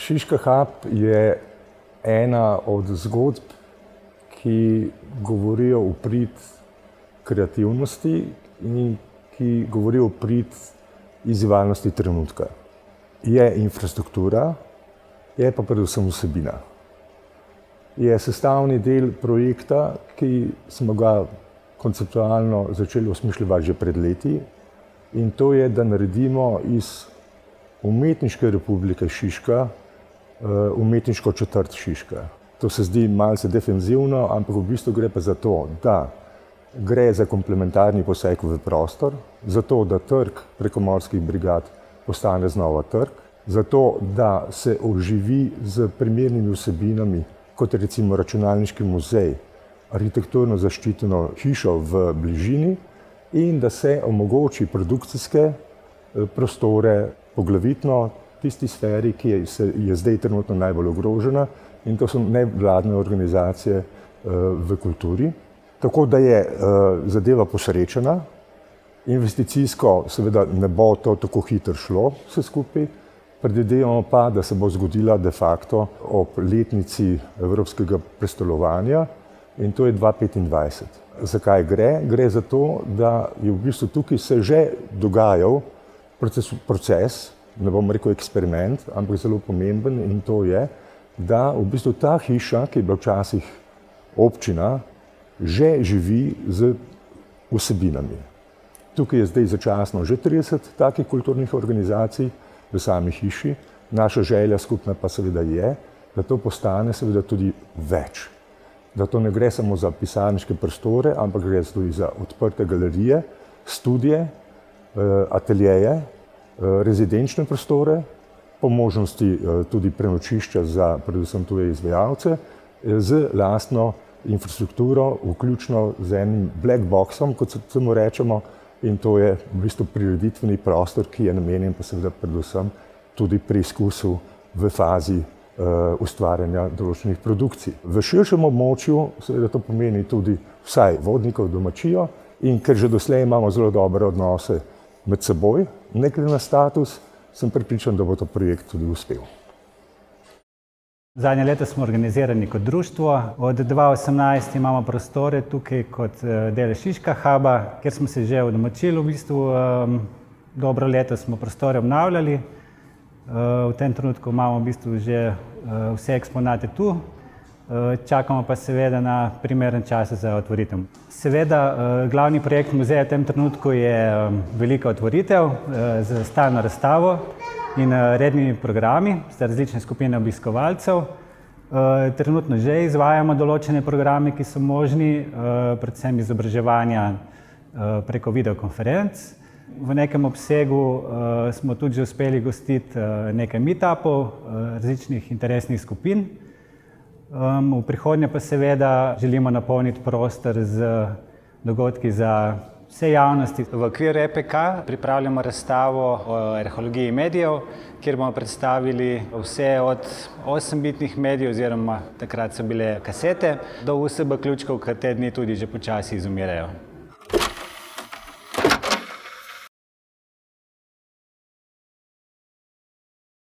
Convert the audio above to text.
Šiška hub je ena od zgodb, ki govorijo v prid kreativnosti in ki govorijo v prid izzivalnosti trenutka. Je infrastruktura, je pa predvsem vsebina. Je sestavni del projekta, ki smo ga konceptualno začeli osmišljevati že pred leti, in to je, da naredimo iz umetniške republike Šiška umetniško četrt Šiška. To se zdi malce defenzivno, ampak v bistvu gre pa za to, da gre za komplementarni poseg v prostor, zato da trg prekomorskih brigad postane znova trg, zato da se oživi z primernimi vsebinami, kot recimo računalniški muzej, arhitekturno zaščiteno hišo v bližini, in da se omogoči produkcijske prostore poglavitno tisti sferi, ki je zdaj trenutno najbolj ogrožena, in to so nevladne organizacije v kulturi. Tako da je zadeva posrečena, investicijsko seveda ne bo to tako hitro šlo vse skupaj, predvidevamo pa, da se bo zgodila de facto ob letnici evropskega prestolovanja, in to je 2025. Zakaj gre? Gre za to, da je v bistvu tukaj se že dogajal proces, ne bom rekel eksperiment, ampak zelo pomemben, in to je, da v bistvu ta hiša, ki je bila včasih občina, že živi z vsebinami. Tukaj je zdaj začasno že 30 takih kulturnih organizacij v sami hiši. Naša želja skupna pa seveda je, da to postane seveda tudi več. Da to ne gre samo za pisarniške prostore, ampak gre tudi za odprte galerije, studije, ateljeje, rezidenčne prostore, po možnosti tudi prenočišča za predvsem tuje izvajalce, z lastno infrastrukturo, vključno z enim black boxom, kot se mu rečemo, in to je v bistvu prireditveni prostor, ki je namenjen pa seveda predvsem tudi preizkusu v fazi ustvarjanja določenih produkcij. V širšem območju seveda to pomeni tudi vsaj vodnikov domačijo, in ker že doslej imamo zelo dobre odnose med seboj, ne glede na status, sem prepričan, da bo to projekt tudi uspel. Zadnje leta smo organizirani kot društvo. Od 2018 imamo prostore tukaj kot del Šiška huba, kjer smo se že udomačili v bistvu. Dobro leto smo prostore obnavljali. V tem trenutku imamo v bistvu že vse eksponate tu. Čakamo pa seveda na primeren čas za otvoritev. Seveda glavni projekt muzeja v tem trenutku je velika otvoritev z stalno razstavo in rednimi programi za različne skupine obiskovalcev. Trenutno že izvajamo določene programe, ki so možni, predvsem izobraževanja preko videokonferenc. V nekem obsegu smo tudi že uspeli gostiti nekaj meetupov različnih interesnih skupin. V prihodnje pa seveda želimo napolniti prostor z dogodki za vse javnosti. V okviru EPK pripravljamo razstavo o arheologiji medijev, kjer bomo predstavili vse od 8-bitnih medijev, oziroma takrat so bile kasete, do USB ključkov, ki te dni tudi že počasi izumirajo.